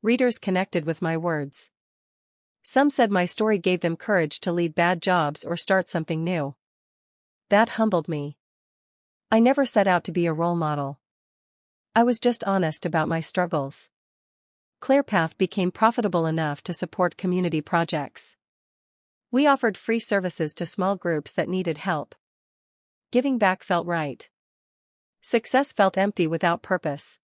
Readers connected with my words. Some said my story gave them courage to leave bad jobs or start something new. That humbled me. I never set out to be a role model. I was just honest about my struggles. ClearPath became profitable enough to support community projects. We offered free services to small groups that needed help. Giving back felt right. Success felt empty without purpose.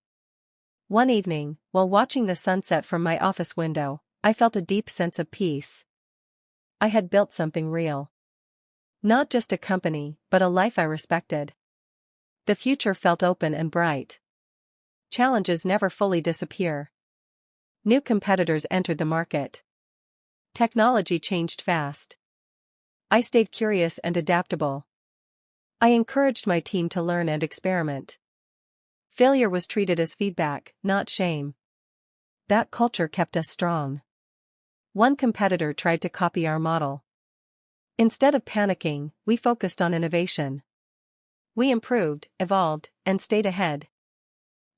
One evening, while watching the sunset from my office window, I felt a deep sense of peace. I had built something real. Not just a company, but a life I respected. The future felt open and bright. Challenges never fully disappear. New competitors entered the market. Technology changed fast. I stayed curious and adaptable. I encouraged my team to learn and experiment. Failure was treated as feedback, not shame. That culture kept us strong. One competitor tried to copy our model. Instead of panicking, we focused on innovation. We improved, evolved, and stayed ahead.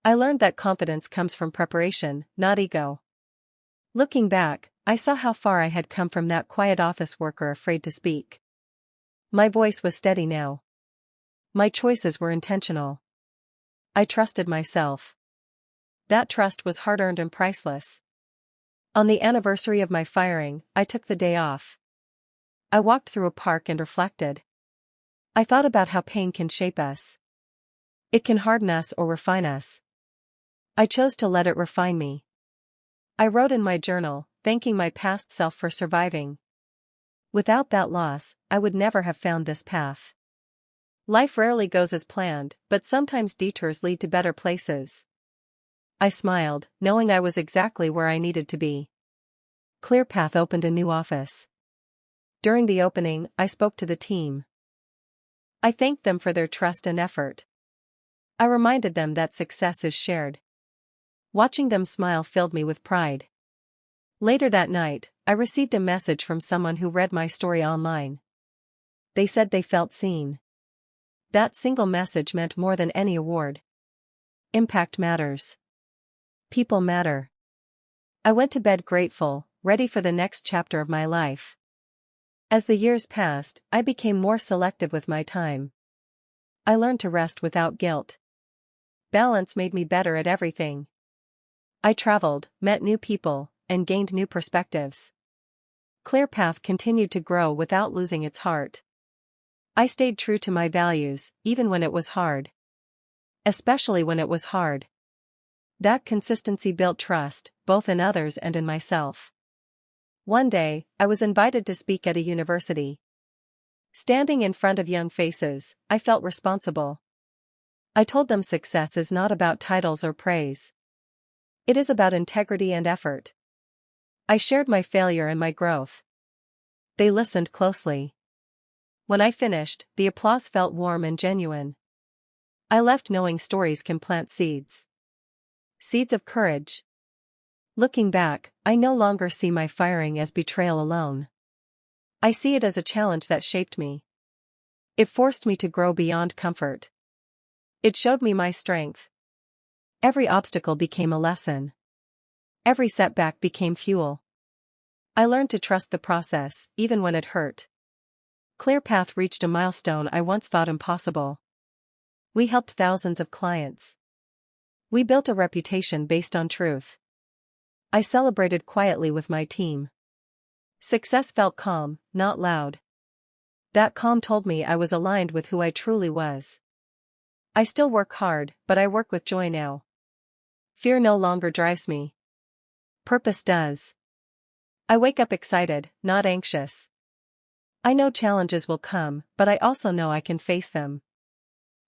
I learned that confidence comes from preparation, not ego. Looking back, I saw how far I had come from that quiet office worker afraid to speak. My voice was steady now. My choices were intentional. I trusted myself. That trust was hard-earned and priceless. On the anniversary of my firing, I took the day off. I walked through a park and reflected. I thought about how pain can shape us. It can harden us or refine us. I chose to let it refine me. I wrote in my journal, thanking my past self for surviving. Without that loss, I would never have found this path. Life rarely goes as planned, but sometimes detours lead to better places. I smiled, knowing I was exactly where I needed to be. ClearPath opened a new office. During the opening, I spoke to the team. I thanked them for their trust and effort. I reminded them that success is shared. Watching them smile filled me with pride. Later that night, I received a message from someone who read my story online. They said they felt seen. That single message meant more than any award. Impact matters. People matter. I went to bed grateful, ready for the next chapter of my life. As the years passed, I became more selective with my time. I learned to rest without guilt. Balance made me better at everything. I traveled, met new people, and gained new perspectives. ClearPath continued to grow without losing its heart. I stayed true to my values, even when it was hard. Especially when it was hard. That consistency built trust, both in others and in myself. One day, I was invited to speak at a university. Standing in front of young faces, I felt responsible. I told them success is not about titles or praise. It is about integrity and effort. I shared my failure and my growth. They listened closely. When I finished, the applause felt warm and genuine. I left knowing stories can plant seeds. Seeds of courage. Looking back, I no longer see my firing as betrayal alone. I see it as a challenge that shaped me. It forced me to grow beyond comfort. It showed me my strength. Every obstacle became a lesson. Every setback became fuel. I learned to trust the process, even when it hurt. ClearPath reached a milestone I once thought impossible. We helped thousands of clients. We built a reputation based on truth. I celebrated quietly with my team. Success felt calm, not loud. That calm told me I was aligned with who I truly was. I still work hard, but I work with joy now. Fear no longer drives me. Purpose does. I wake up excited, not anxious. I know challenges will come, but I also know I can face them.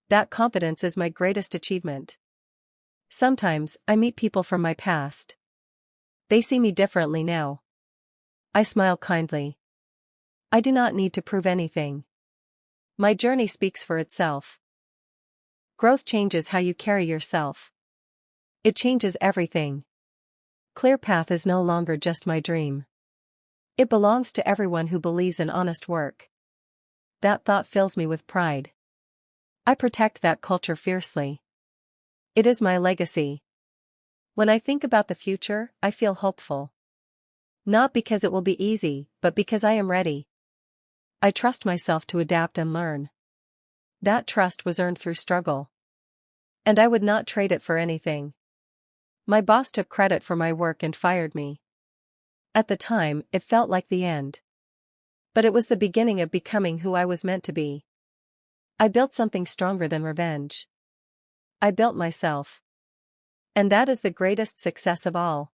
That confidence is my greatest achievement. Sometimes, I meet people from my past. They see me differently now. I smile kindly. I do not need to prove anything. My journey speaks for itself. Growth changes how you carry yourself. It changes everything. ClearPath is no longer just my dream. It belongs to everyone who believes in honest work. That thought fills me with pride. I protect that culture fiercely. It is my legacy. When I think about the future, I feel hopeful. Not because it will be easy, but because I am ready. I trust myself to adapt and learn. That trust was earned through struggle. And I would not trade it for anything. My boss took credit for my work and fired me. At the time, it felt like the end. But it was the beginning of becoming who I was meant to be. I built something stronger than revenge. I built myself. And that is the greatest success of all.